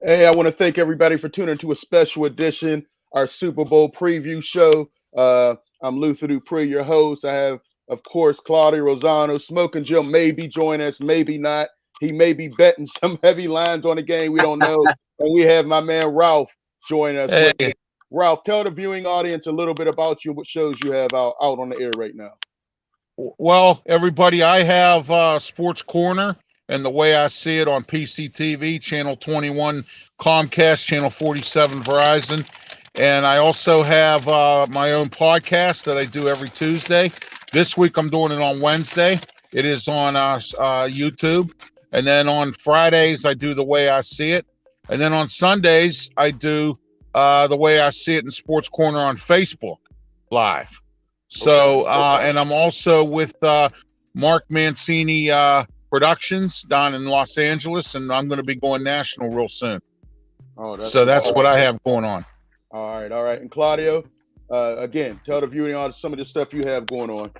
Hey, I want to thank everybody for tuning to a special edition, our Super Bowl preview show. I'm Luther Dupree, your host. I have, of course, Claudio Rosano. Smokin Jim may be joining us, maybe not. He may be betting some heavy lines on the game. We don't know. And we have my man Ralph joining us with us. Hey, Ralph, tell the viewing audience a little bit about you, what shows you have out on the air right now. well, everybody, I have Sports Corner and the way I see it on PCTV, Channel 21, Comcast, Channel 47, Verizon. And I also have my own podcast that I do every Tuesday. This week I'm doing it on Wednesday. It is on YouTube. And then on Fridays, I do The Way I See It. And then on Sundays, I do The Way I See It in Sports Corner on Facebook Live. So, and I'm also with Mark Mancini Productions down in Los Angeles, and I'm going to be going national real soon. So that's what I have going on. All right. And Claudio, again, tell the viewing audience some of the stuff you have going on.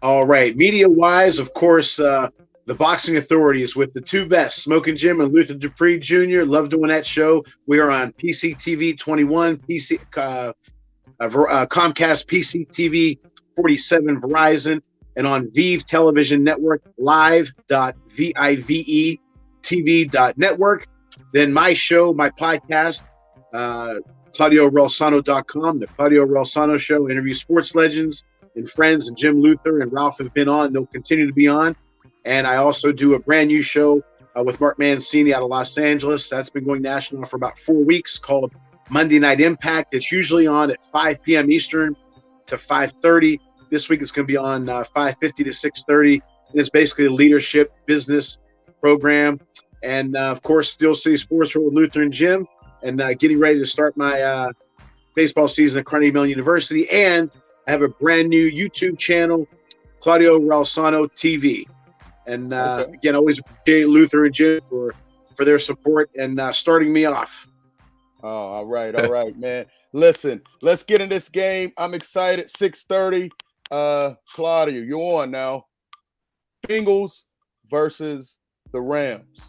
All right. Media-wise, of course, the Boxing Authority is with the two best, Smokin Jim and Luther Dupree Jr. Love doing that show. We are on PCTV 21, Comcast, PCTV 47, Verizon, and on Vive Television Network, live.vivetv.network. Then my show, my podcast, ClaudioRelsano.com, the Claudio Relsano Show, interview sports legends and friends, and Jim Luther and Ralph have been on. They'll continue to be on. And I also do a brand new show with Mark Mancini out of Los Angeles. That's been going national for about 4 weeks, called Monday Night Impact. It's usually on at 5 p.m. Eastern to 5:30. This week it's going to be on 5:50 to 6:30. And it's basically a leadership business program. And, of course, Steel City Sports with Luther and Jim. And getting ready to start my baseball season at Carnegie Mellon University. And I have a brand new YouTube channel, Claudio Relsano TV. And, again, I always appreciate Luther and Jim for their support and starting me off. Oh, all right, man. Listen, let's get in this game. I'm excited. 6:30. Claudio, you're on now. Bengals versus the Rams.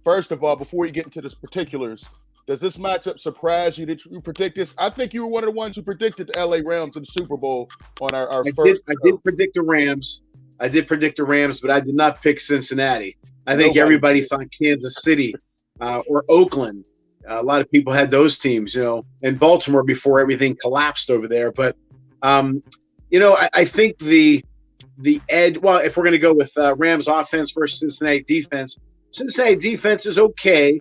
First of all, before you get into the particulars, does this matchup surprise you? Did you predict this? I think you were one of the ones who predicted the LA Rams in the Super Bowl on our first. I did predict the Rams. But I did not pick Cincinnati. I think everybody thought Kansas City or Oakland. A lot of people had those teams, and Baltimore before everything collapsed over there. But, I think the edge – well, if we're going to go with Rams offense versus Cincinnati defense is okay.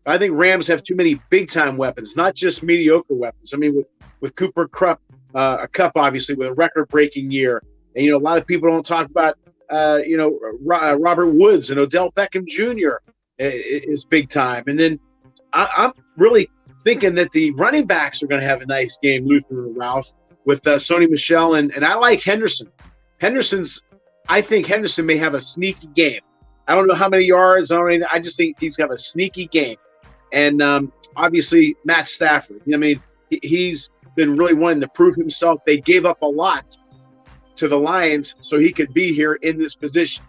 I think Rams have too many big-time weapons, not just mediocre weapons. I mean, with Cooper Kupp, obviously, with a record-breaking year. And, a lot of people don't talk about, Robert Woods and Odell Beckham Jr. is big time. And then I'm really thinking that the running backs are going to have a nice game, Luther and Ralph, with Sony Michel. And I like Henderson. I think Henderson may have a sneaky game. I don't know how many yards. I just think he's going to have a sneaky game. And obviously, Matt Stafford. He's been really wanting to prove himself. They gave up a lot to the Lions so he could be here in this position.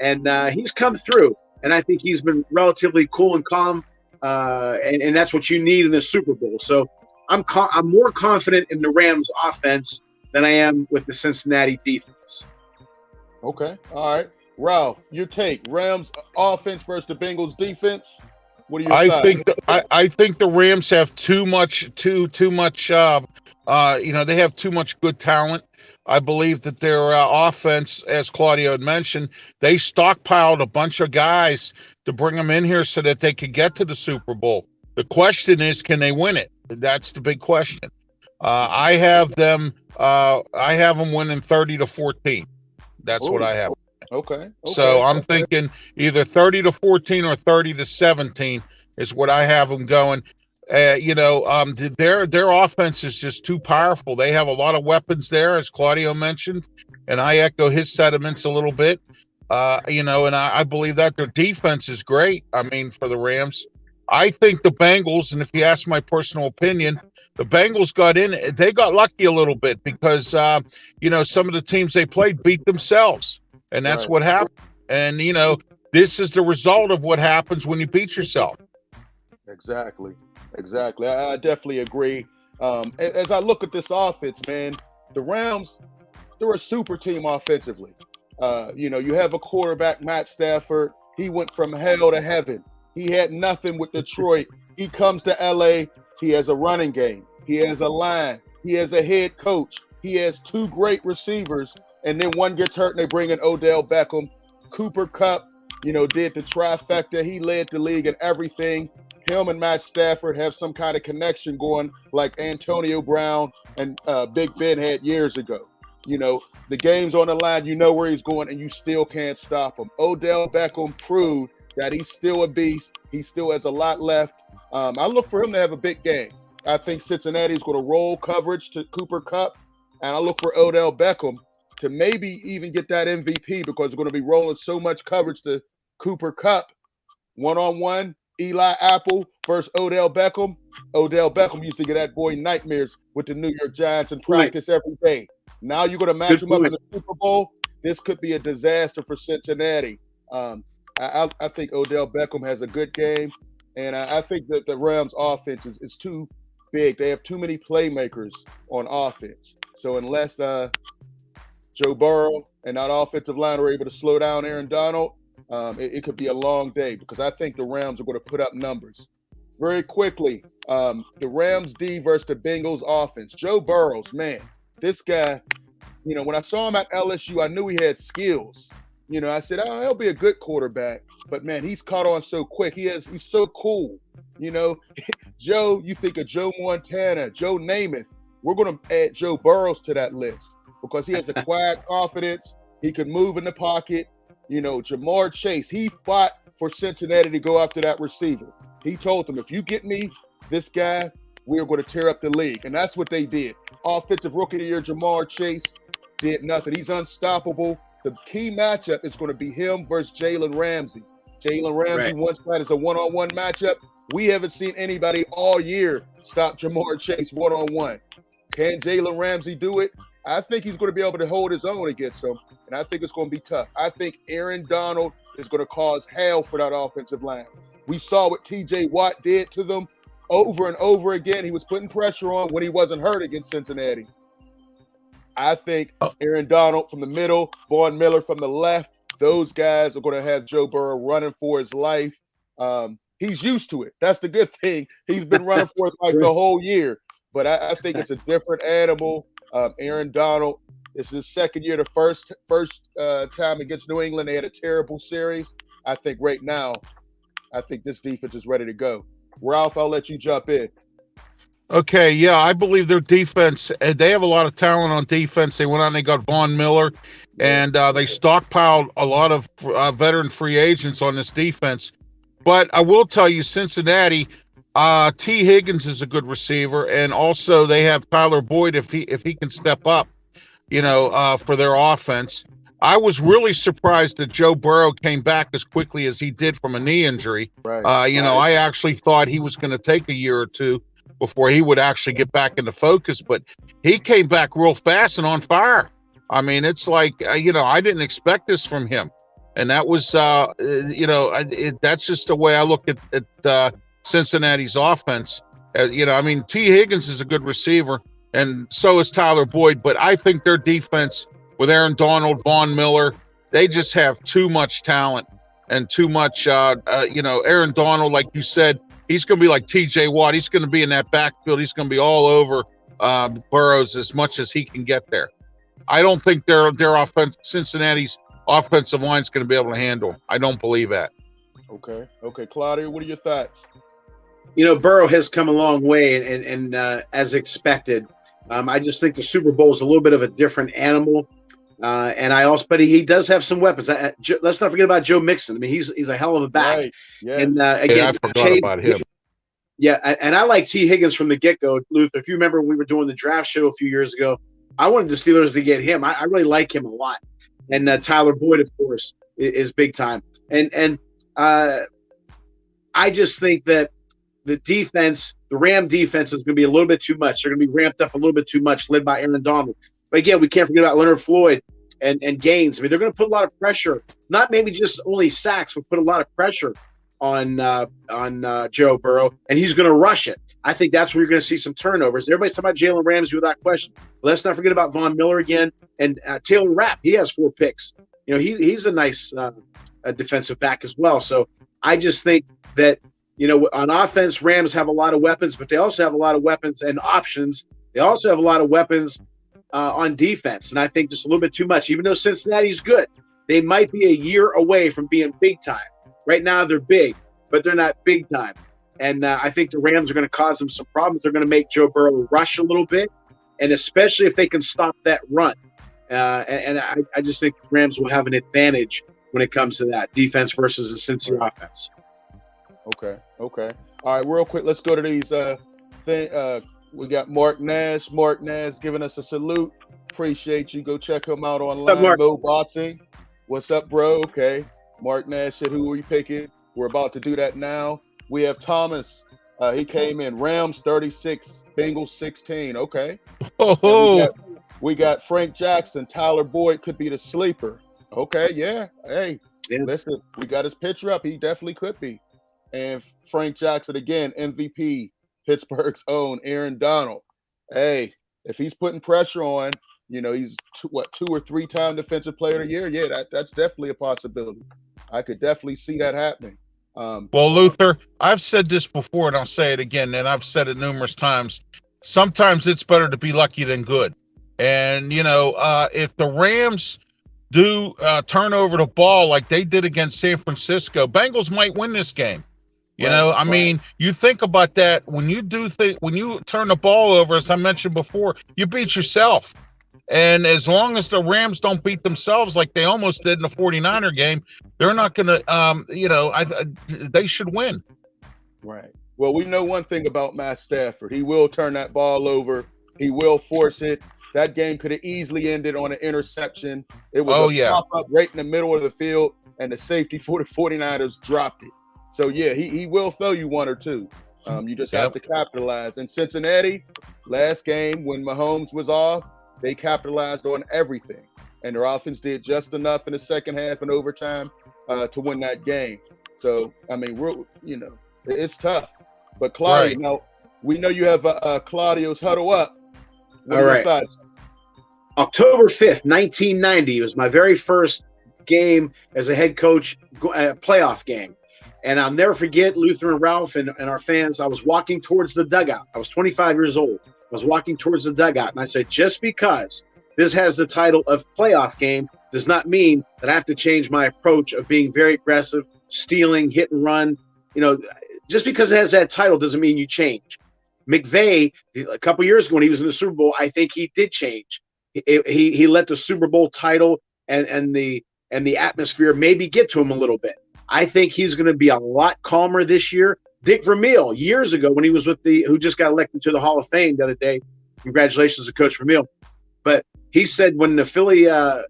And he's come through. And I think he's been relatively cool and calm. And that's what you need in a Super Bowl. So I'm more confident in the Rams offense than I am with the Cincinnati defense. Okay. All right. Ralph, your take. Rams offense versus the Bengals defense. What do you think? I think the Rams have too much they have too much good talent. I believe that their offense, as Claudio had mentioned, they stockpiled a bunch of guys to bring them in here so that they could get to the Super Bowl. The question is, can they win it? That's the big question. I have them winning 30-14. That's what I have. Okay. So I'm thinking either 30-14 or 30-17 is what I have them going. Their offense is just too powerful. They have a lot of weapons there, as Claudio mentioned, and I echo his sentiments a little bit. And I believe that their defense is great. I mean, for the Rams, I think the Bengals, and if you ask my personal opinion, the Bengals they got lucky a little bit because, some of the teams they played beat themselves, and that's what happened. And, this is the result of what happens when you beat yourself. Exactly. Exactly. I definitely agree. As I look at this offense, man, the Rams, they're a super team offensively. You have a quarterback, Matt Stafford. He went from hell to heaven. He had nothing with Detroit. He comes to LA. He has a running game. He has a line. He has a head coach. He has two great receivers. And then one gets hurt and they bring in Odell Beckham. Cooper Kupp, did the trifecta. He led the league in everything. Him and Matt Stafford have some kind of connection going like Antonio Brown and Big Ben had years ago. The game's on the line, you know where he's going, and you still can't stop him. Odell Beckham proved that he's still a beast. He still has a lot left. I look for him to have a big game. I think Cincinnati's going to roll coverage to Cooper Kupp, and I look for Odell Beckham to maybe even get that MVP because they're going to be rolling so much coverage to Cooper Kupp. One-on-one, Eli Apple versus Odell Beckham. Odell Beckham used to get that boy nightmares with the New York Giants in practice every day. Now you're going to match him up in the Super Bowl. This could be a disaster for Cincinnati. I think Odell Beckham has a good game, and I think that the Rams' offense is too big. They have too many playmakers on offense. So unless Joe Burrow and that offensive line are able to slow down Aaron Donald, it could be a long day because I think the Rams are going to put up numbers. Very quickly, the Rams D versus the Bengals offense. Joe Burrows, man, this guy, when I saw him at LSU, I knew he had skills. I said, oh, he'll be a good quarterback. But, man, he's caught on so quick. He's so cool. Joe, you think of Joe Montana, Joe Namath. We're going to add Joe Burrows to that list because he has a quiet confidence. He can move in the pocket. Jamar Chase, he fought for Cincinnati to go after that receiver. He told them, if you get me this guy, we're going to tear up the league. And that's what they did. Offensive Rookie of the Year, Jamar Chase, did nothing. He's unstoppable. The key matchup is going to be him versus Jalen Ramsey. Jalen Ramsey, one side is a one-on-one matchup. We haven't seen anybody all year stop Jamar Chase one-on-one. Can Jalen Ramsey do it? I think he's going to be able to hold his own against him, and I think it's going to be tough. I think Aaron Donald is going to cause hell for that offensive line. We saw what T.J. Watt did to them over and over again. He was putting pressure on when he wasn't hurt against Cincinnati. I think Aaron Donald from the middle, Von Miller from the left, those guys are going to have Joe Burrow running for his life. He's used to it. That's the good thing. He's been running for his life the whole year. But I think it's a different animal. Aaron Donald, it's his second year. The first time against New England, they had a terrible series. I think right now, this defense is ready to go. Ralph, I'll let you jump in. Okay, yeah, I believe their defense, they have a lot of talent on defense. They went out and they got Von Miller, and they stockpiled a lot of veteran free agents on this defense. But I will tell you, Cincinnati, T. Higgins is a good receiver, and also they have Tyler Boyd if he can step up, for their offense. I was really surprised that Joe Burrow came back as quickly as he did from a knee injury. Right. I actually thought he was going to take a year or two before he would actually get back into focus, but he came back real fast and on fire. I mean, it's like, I didn't expect this from him. And that was, that's just the way I look at Cincinnati's offense. T. Higgins is a good receiver, and so is Tyler Boyd, but I think their defense with Aaron Donald, Von Miller, they just have too much talent and too much, Aaron Donald, like you said, he's going to be like T.J. Watt. He's going to be in that backfield. He's going to be all over Burrows as much as he can get there. I don't think their offense, Cincinnati's offensive line is going to be able to handle. I don't believe that. Okay, Claudio, what are your thoughts? Burrow has come a long way, and as expected, I just think the Super Bowl is a little bit of a different animal. But he does have some weapons. Let's not forget about Joe Mixon. I mean, he's a hell of a back. Right. Yeah. And again, I forgot about him. Yeah, and I like T. Higgins from the get-go. Luther, if you remember, when we were doing the draft show a few years ago, I wanted the Steelers to get him. I really like him a lot. And Tyler Boyd, of course, is big time. And I just think that the defense, the Ram defense, is going to be a little bit too much. They're going to be ramped up a little bit too much, led by Aaron Donald. But again, we can't forget about Leonard Floyd and Gaines. I mean, they're going to put a lot of pressure, not maybe just only sacks, but put a lot of pressure Joe Burrow, and he's going to rush it. I think that's where you're going to see some turnovers. Everybody's talking about Jalen Ramsey without question. But let's not forget about Von Miller again, and Taylor Rapp. He has 4 picks. He's a nice defensive back as well. So I just think that on offense, Rams have a lot of weapons, but they also have a lot of weapons and options. They also have a lot of weapons on defense, and I think just a little bit too much. Even though Cincinnati's good, they might be a year away from being big time. Right now, they're big, but they're not big time. And I think the Rams are going to cause them some problems. They're going to make Joe Burrow rush a little bit, and especially if they can stop that run. And I just think the Rams will have an advantage when it comes to that defense versus the Cincy offense. Okay. All right, real quick, let's go to these we got Mark Nash. Mark Nash giving us a salute. Appreciate you. Go check him out online. Mo Boxing. What's up, bro? Okay. Mark Nash said, who are you picking? We're about to do that now. We have Thomas. He came in. Rams 36, Bengals 16. Okay. We got Frank Jackson. Tyler Boyd could be the sleeper. Okay, yeah. Hey, listen, we got his picture up. He definitely could be. And Frank Jackson, again, MVP, Pittsburgh's own Aaron Donald. Hey, if he's putting pressure on, he's 2 or 3 time defensive player of the year. Yeah, that's definitely a possibility. I could definitely see that happening. Well, Luther, I've said this before, and I'll say it again, and I've said it numerous times. Sometimes it's better to be lucky than good. And, if the Rams do turn over the ball like they did against San Francisco, Bengals might win this game. I mean, you think about that when you when you turn the ball over, as I mentioned before, you beat yourself. And as long as the Rams don't beat themselves like they almost did in the 49er game, they're not going to, they should win. Right. Well, we know one thing about Matt Stafford. He will turn that ball over. He will force it. That game could have easily ended on an interception. It was pop-up right in the middle of the field, and the safety for the 49ers dropped it. So, yeah, he will throw you 1 or 2. You just have to capitalize. In Cincinnati, last game when Mahomes was off, they capitalized on everything. And their offense did just enough in the second half and overtime to win that game. So, I mean, it's tough. But, Claudio, now, we know you have Claudio's Huddle Up. What are your thoughts? October 5th, 1990 was my very first game as a head coach, playoff game. And I'll never forget Luther and Ralph and our fans. I was walking towards the dugout. I was 25 years old. I was walking towards the dugout. And I said, just because this has the title of playoff game does not mean that I have to change my approach of being very aggressive, stealing, hit and run. Just because it has that title doesn't mean you change. McVay, a couple years ago when he was in the Super Bowl, I think he did change. He let the Super Bowl title and the atmosphere maybe get to him a little bit. I think he's going to be a lot calmer this year. Dick Vermeil, years ago when he was who just got elected to the Hall of Fame the other day. Congratulations to Coach Vermeil. But he said when the Philly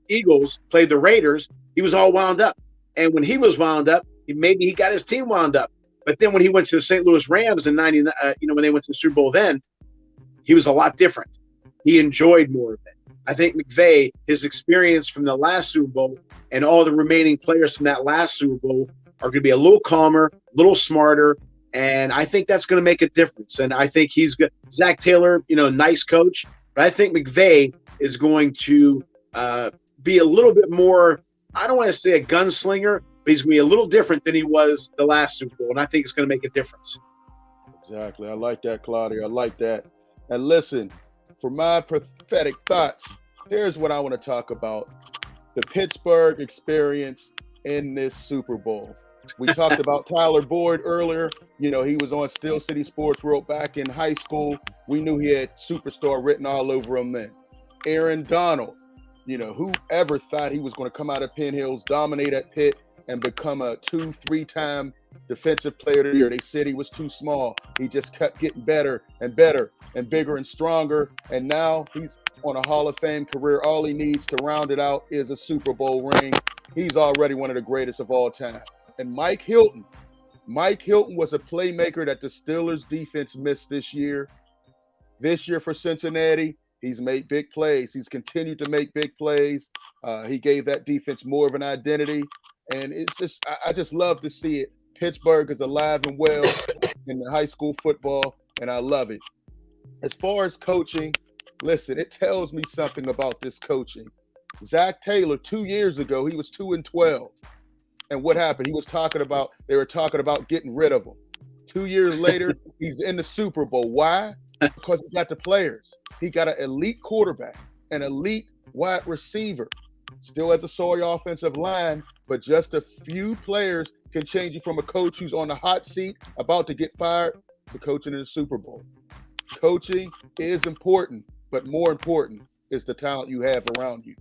Eagles played the Raiders, he was all wound up. And when he was wound up, maybe he got his team wound up. But then when he went to the St. Louis Rams in '99, when they went to the Super Bowl, then he was a lot different. He enjoyed more of it. I think McVay, his experience from the last Super Bowl and all the remaining players from that last Super Bowl are going to be a little calmer, a little smarter, and I think that's going to make a difference. And I think he's good. Zach Taylor, nice coach, but I think McVay is going to be a little bit more, I don't want to say a gunslinger, but he's going to be a little different than he was the last Super Bowl, and I think it's going to make a difference. Exactly. I like that, Claudio. I like that. And listen, for my prophetic thoughts, here's what I want to talk about. The Pittsburgh experience in this Super Bowl. We talked about Tyler Boyd earlier. He was on Steel City Sports World back in high school. We knew he had superstar written all over him then. Aaron Donald, whoever thought he was going to come out of Penn Hills, dominate at Pitt, and become a 2-3 time defensive player of the year. They said he was too small. He just kept getting better and better and bigger and stronger. And now he's on a Hall of Fame career. All he needs to round it out is a Super Bowl ring. He's already one of the greatest of all time. And Mike Hilton was a playmaker that the Steelers defense missed this year. This year for Cincinnati, he's made big plays. He's continued to make big plays. He gave that defense more of an identity. And it's just, I just love to see it. Pittsburgh is alive and well in the high school football, and I love it. As far as coaching, listen, it tells me something about this coaching. Zach Taylor, 2 years ago, he was 2-12. And what happened? They were talking about getting rid of him. 2 years later, he's in the Super Bowl. Why? Because he got the players. He got an elite quarterback, an elite wide receiver. Still has a sorry offensive line, but just a few players can change you from a coach who's on the hot seat, about to get fired, to coaching in the Super Bowl. Coaching is important, but more important is the talent you have around you.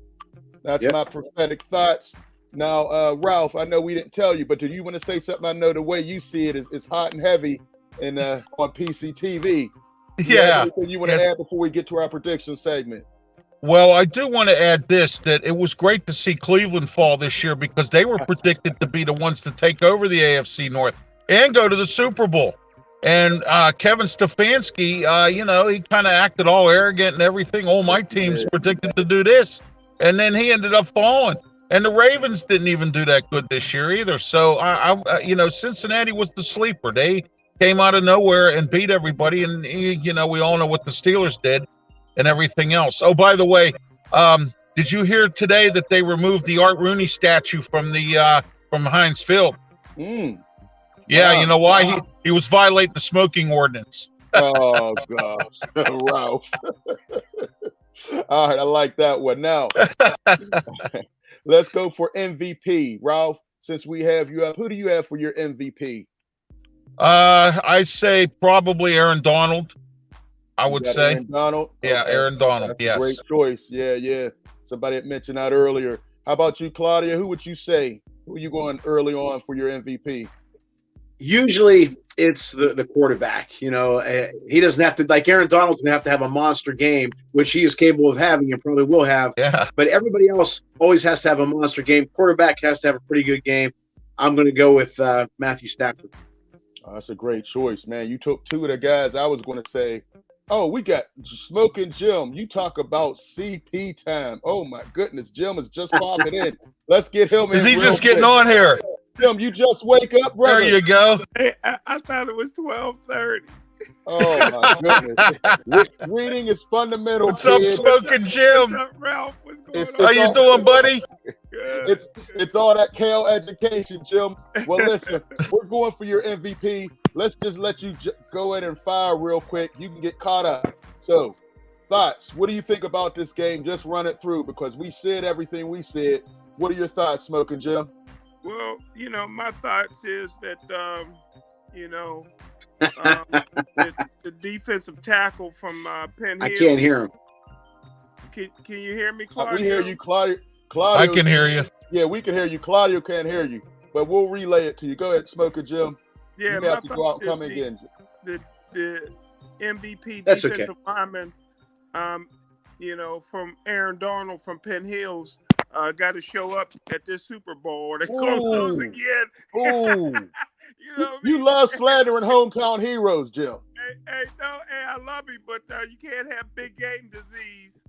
That's my prophetic thoughts. Now, Ralph, I know we didn't tell you, but do you want to say something? I know the way you see it is hot and heavy and on PCTV. Yeah. Anything you want to add before we get to our prediction segment? Well, I do want to add this, that it was great to see Cleveland fall this year because they were predicted to be the ones to take over the AFC North and go to the Super Bowl. And Kevin Stefanski, he kind of acted all arrogant and everything. Oh, my team's predicted to do this. And then he ended up falling. And the Ravens didn't even do that good this year either. So, Cincinnati was the sleeper. They came out of nowhere and beat everybody. And, we all know what the Steelers did and everything else. Oh, by the way, did you hear today that they removed the Art Rooney statue from Heinz Field? Yeah, you know why? He was violating the smoking ordinance. Oh, gosh. Ralph. All right, I like that one. Now, let's go for MVP. Ralph, since we have you up, who do you have for your MVP? I say probably Aaron Donald. I would say. Aaron Donald? Yeah, okay. Aaron Donald, That's yes. A great choice. Yeah. Somebody had mentioned that earlier. How about you, Claudia? Who would you say? Who are you going early on for your MVP? Usually it's the quarterback. He doesn't have to, like Aaron Donald's going to have a monster game, which he is capable of having and probably will have. Yeah. But everybody else always has to have a monster game. Quarterback has to have a pretty good game. I'm going to go with Matthew Stafford. Oh, that's a great choice, man. You took two of the guys I was going to say. Oh, we got Smokin Jim. You talk about CP time. Oh, my goodness. Jim is just popping in. Let's get him in. Is he just getting on here? Jim, you just wake up, brother. There you go. Hey, I thought it was 12:30. Oh, my goodness. Reading is fundamental. What's up, Smokin Jim? What's up, Ralph? What's going on? How you doing, buddy? Good. It's all that Kale education, Jim. Well, listen, we're going for your MVP. Let's just let you go in and fire real quick. You can get caught up. So, thoughts. What do you think about this game? Just run it through because we said everything we said. What are your thoughts, Smokin Jim? Well, my thoughts is that, the defensive tackle from Penn Hill. I can't hear him. Can you hear me, Claudio? We hear you, Claudio. I can hear you. Yeah, we can hear you. Claudio can't hear you, but we'll relay it to you. Go ahead, Smokin Jim. Yeah, you may have to go out and come again. The MVP That's defensive okay. lineman, from Aaron Donald from Penn Hills, got to show up at this Super Bowl or they're going to lose again. Ooh. You love slandering hometown heroes, Jim. Hey, I love you, but you can't have big game disease.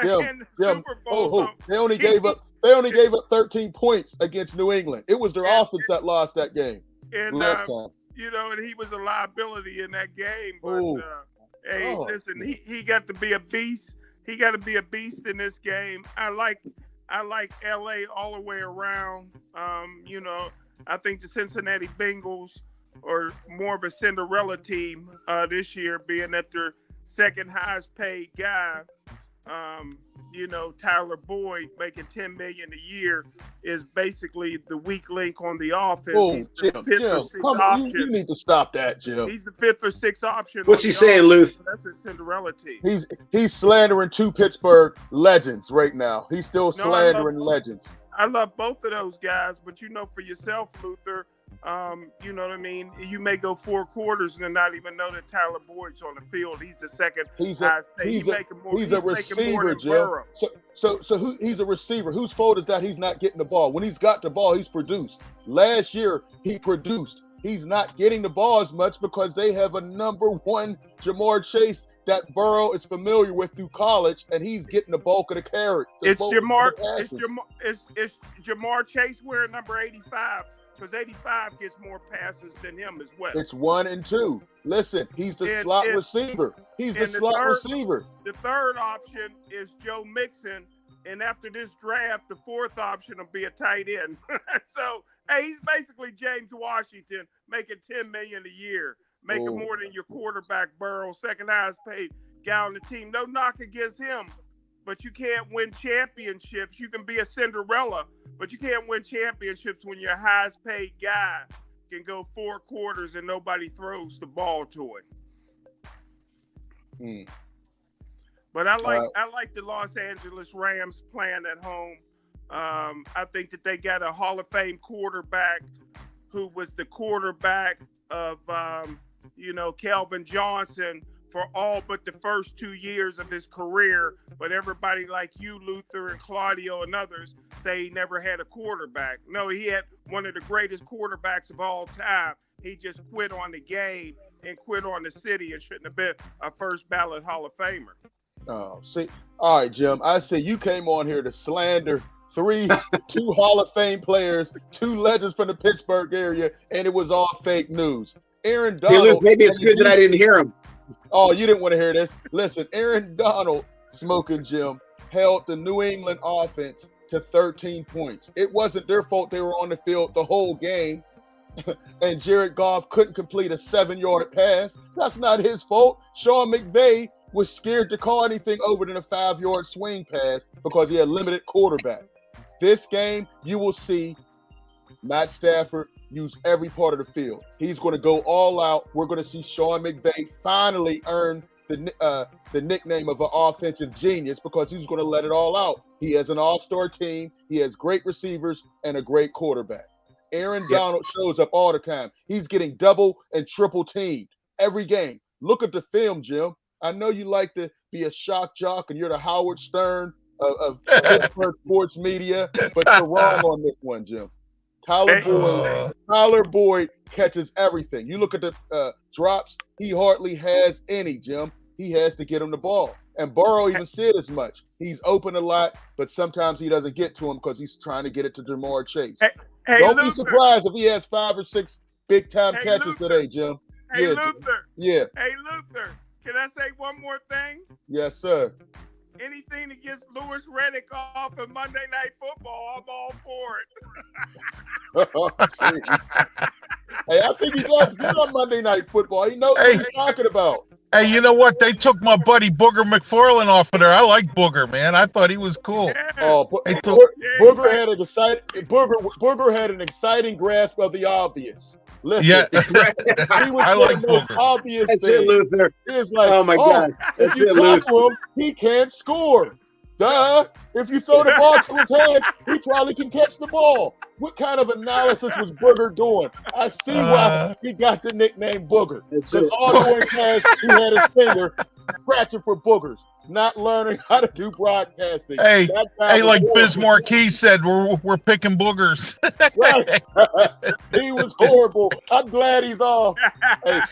Jim, Super Bowl. They only gave up 13 points against New England. It was their offense that lost that game last time. And he was a liability in that game. But listen, he got to be a beast. He got to be a beast in this game. I like LA all the way around. I think the Cincinnati Bengals are more of a Cinderella team this year, being that their second highest paid guy, Tyler Boyd, making $10 million a year, is basically the weak link on the offense. He's the fifth or sixth option. You need to stop that, Jim. He's the fifth or sixth option. What's he saying, Luth? That's a Cinderella team. He's slandering two Pittsburgh legends right now. He's still slandering legends. I love both of those guys, but for yourself, Luther, you know what I mean? You may go 4 quarters and not even know that Tyler Boyd's on the field. He's the second highest paid. He's a receiver, Jim. So he's a receiver. Whose fault is that he's not getting the ball? When he's got the ball, he's produced. Last year, he produced. He's not getting the ball as much because they have a number one Jamar Chase that Burrow is familiar with through college, and he's getting the bulk of the carry. It's Jamar Chase wearing number 85. because 85 gets more passes than him as well. It's 1 and 2. Listen, he's the slot receiver. He's the slot receiver. The third option is Joe Mixon, and after this draft, the fourth option will be a tight end. So, hey, he's basically James Washington, making $10 million a year, making more than your quarterback Burrow, second highest paid guy on the team. No knock against him, but you can't win championships. You can be a Cinderella, but you can't win championships when your highest paid guy can go 4 quarters and nobody throws the ball to him. But I like the Los Angeles Rams playing at home. I think that they got a Hall of Fame quarterback who was the quarterback of Calvin Johnson for all but the first 2 years of his career. But everybody like you, Luther, and Claudio, and others say he never had a quarterback. No, he had one of the greatest quarterbacks of all time. He just quit on the game and quit on the city and shouldn't have been a first ballot Hall of Famer. Oh, see. All right, Jim. I say you came on here to slander two Hall of Fame players, 2 legends from the Pittsburgh area, and it was all fake news. Aaron Donald. Hey, Luke, maybe it's good that I didn't hear him. Oh, you didn't want to hear this. Listen, Aaron Donald, Smokin' Jim, held the New England offense to 13 points. It wasn't their fault they were on the field the whole game. And Jared Goff couldn't complete a 7-yard pass. That's not his fault. Sean McVay was scared to call anything over than a 5-yard swing pass because he had limited quarterback. This game, you will see Matt Stafford use every part of the field. He's going to go all out. We're going to see Sean McVay finally earn the nickname of an offensive genius because he's going to let it all out. He has an all-star team. He has great receivers and a great quarterback. Aaron Donald shows up all the time. He's getting double and triple teamed every game. Look at the film, Jim. I know you like to be a shock jock and you're the Howard Stern of Pittsburgh sports media, but you're wrong on this one, Jim. Tyler Boyd catches everything. You look at the drops, he hardly has any, Jim. He has to get him the ball. And Burrow even said as much. He's open a lot, but sometimes he doesn't get to him because he's trying to get it to Jamar Chase. Don't be surprised if he has 5 or 6 big-time catches today, Jim. Hey, Luther. Yeah. Hey, Luther. Can I say one more thing? Yes, sir. Anything that gets Louis Riddick off of Monday Night Football, I'm all for it. Hey, I think he does good on Monday Night Football. He knows what he's talking about. Hey, you know what? They took my buddy Booger McFarland off of there. I like Booger, man. I thought he was cool. Yeah. Oh, Booger had an exciting grasp of the obvious. Listen, he was I like the most Booger. obvious That's thing. it, Luther. He was like, oh my God, if you tackle him, he can't score. Duh. If you throw the ball to his hands, he probably can catch the ball. What kind of analysis was Booger doing? I see why he got the nickname Booger. Because all during class, he had his finger scratching for boogers, not learning how to do broadcasting. Hey, like Biz Marquis said, we're picking boogers. Right. He was horrible. I'm glad he's off. Hey,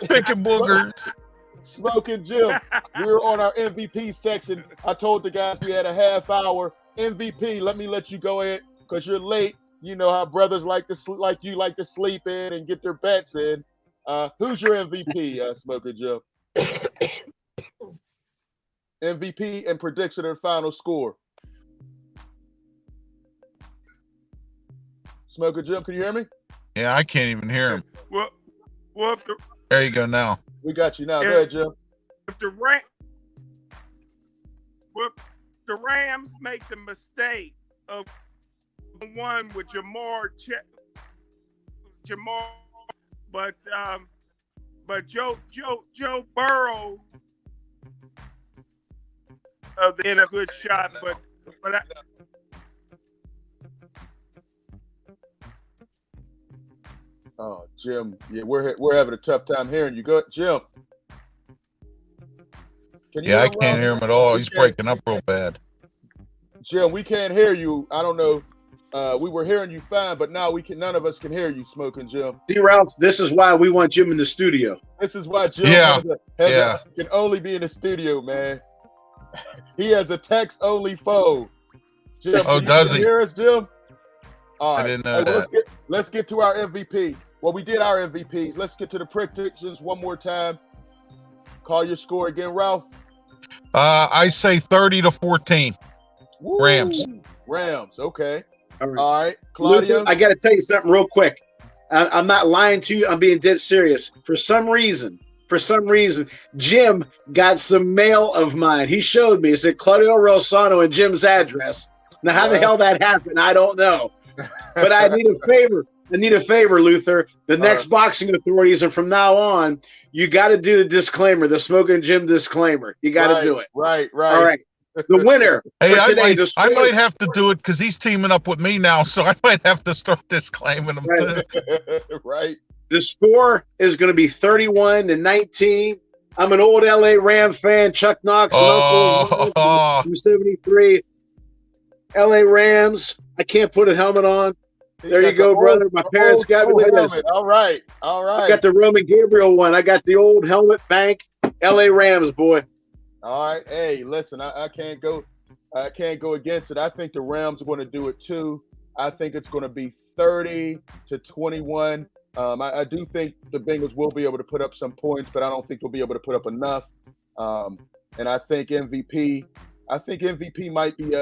picking boogers. Smokin' Jim, we were on our MVP section. I told the guys we had a half hour. MVP, let me let you go ahead because you're late. You know how brothers like to sleep in and get their bets in. Who's your MVP, Smokin' Jim? MVP and prediction and final score. Smokin' Jim, can you hear me? Yeah, I can't even hear him. Well, there you go now. We got you now. Go ahead, Jim. If the Rams make the mistake of one with Jamar, but Joe Burrow in a good shot, but oh, Jim, yeah, we're having a tough time hearing you. Go, Jim. I can't hear him at all. He's breaking up real bad. Jim, we can't hear you. I don't know. We were hearing you fine, but now none of us can hear you, Smokin' Jim. See, Ralph, this is why we want Jim in the studio. This is why Jim can only be in the studio, man. He has a text-only phone. Jim, does he? Hear us, Jim? All right. I didn't know that. Let's get to our MVP. Well, we did our MVPs. Let's get to the predictions one more time. Call your score again, Ralph. I say 30-14. Woo. Rams. Okay. All right. All right. Claudio. Luther, I got to tell you something real quick. I'm not lying to you. I'm being dead serious. For some reason, Jim got some mail of mine. He showed me. It said Claudio Rosano and Jim's address. Now, how the hell that happened, I don't know. But I need a favor. Luther. The next boxing authorities, and from now on, you got to do the disclaimer, the Smokin' Jim disclaimer. You got to do it. Right. All right. The winner. Hey, for today, I might have to do it because he's teaming up with me now, so I might have to start disclaiming him too. Right. The score is going to be 31-19. I'm an old LA Ram fan. Chuck Knox and Uncle from 73. LA Rams. I can't put a helmet on. There you go, brother. My parents got me. Look at this. All right. I got the Roman Gabriel one. I got the old helmet bank. LA Rams, boy. All right. Hey, listen, I can't go against it. I think the Rams are going to do it too. I think it's going to be 30-21. I do think the Bengals will be able to put up some points, but I don't think they'll be able to put up enough. And I think MVP might be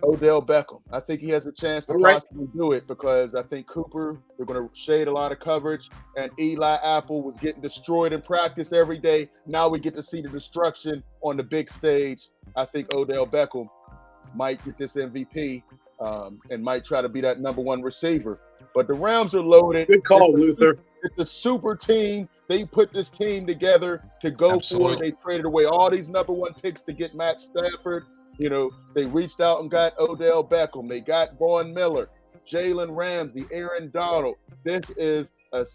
Odell Beckham. I think he has a chance to possibly do it because I think Cooper, they're going to shade a lot of coverage, and Eli Apple was getting destroyed in practice every day. Now we get to see the destruction on the big stage. I think Odell Beckham might get this MVP and might try to be that number one receiver. But the Rams are loaded. Good call, Luther. It's a super team. They put this team together to go for it. They traded away all these number one picks to get Matt Stafford. You know, they reached out and got Odell Beckham. They got Von Miller, Jalen Ramsey, Aaron Donald. This is a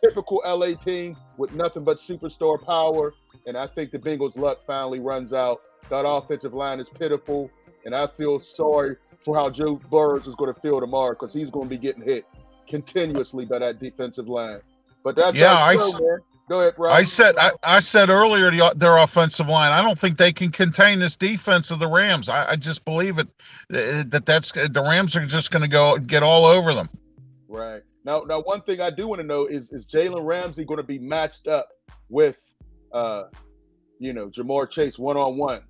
typical LA team with nothing but superstar power. And I think the Bengals' luck finally runs out. That offensive line is pitiful. And I feel sorry for how Joe Burrows is going to feel tomorrow because he's going to be getting hit continuously by that defensive line. But that's man. Go ahead, Rob. I said earlier their offensive line. I don't think they can contain this defense of the Rams. I just believe it that's the Rams are just going to go get all over them. Right. Now one thing I do want to know is Jalen Ramsey going to be matched up with Jamar Chase one-on-one?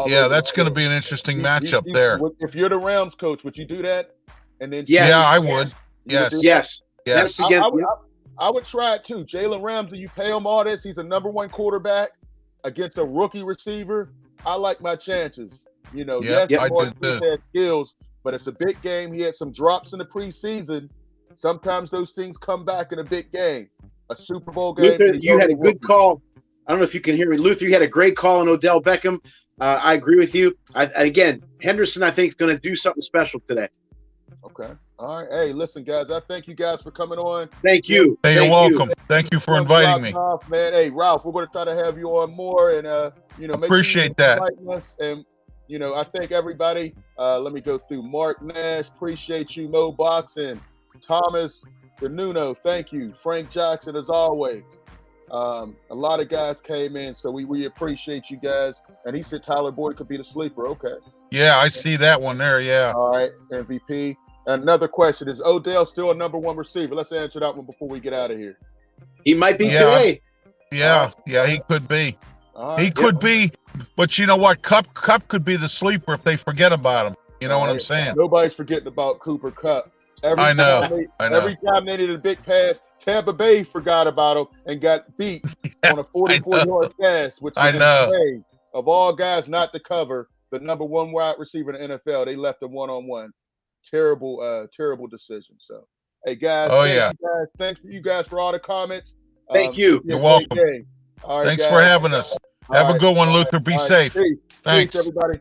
Yeah, that's going to be an interesting matchup there. If you're the Rams coach, would you do that? And then I would. Yes. I would try it too. Jalen Ramsey, you pay him all this. He's a number one quarterback against a rookie receiver. I like my chances. He has skills, but it's a big game. He had some drops in the preseason. Sometimes those things come back in a big game. A Super Bowl game. Luther, you had a good call. I don't know if you can hear me. Luther, you had a great call on Odell Beckham. I agree with you. Again, Henderson, I think, is going to do something special today. Okay. All right. Hey, listen, guys. I thank you guys for coming on. Thank you. Hey, you're welcome. Thank you for inviting me. Man. Hey, Ralph, we're going to try to have you on more, and appreciate that. And I thank everybody. Let me go through. Mark Nash, appreciate you. Mo Boxing, Thomas DeNuno, thank you. Frank Jackson, as always. A lot of guys came in, so we appreciate you guys. And he said Tyler Boyd could be the sleeper. Okay. Yeah, I see that one there. Yeah. All right, MVP. Another question, is Odell still a number one receiver? Let's answer that one before we get out of here. He might be today. Yeah, he could be. He could be, but you know what? Cup could be the sleeper if they forget about him. You know what I'm saying? Nobody's forgetting about Cooper Kupp. I know. Every time they needed a big pass, Tampa Bay forgot about him and got beat on a 44-yard pass, which was insane. Of all guys not to cover the number one wide receiver in the NFL, they left him one-on-one. Terrible decision. So, hey guys, thanks for you guys for all the comments. Thank you. You're welcome. All right, thanks guys. for having us. Have a good one, Luther. Be safe. Peace. Thanks, everybody.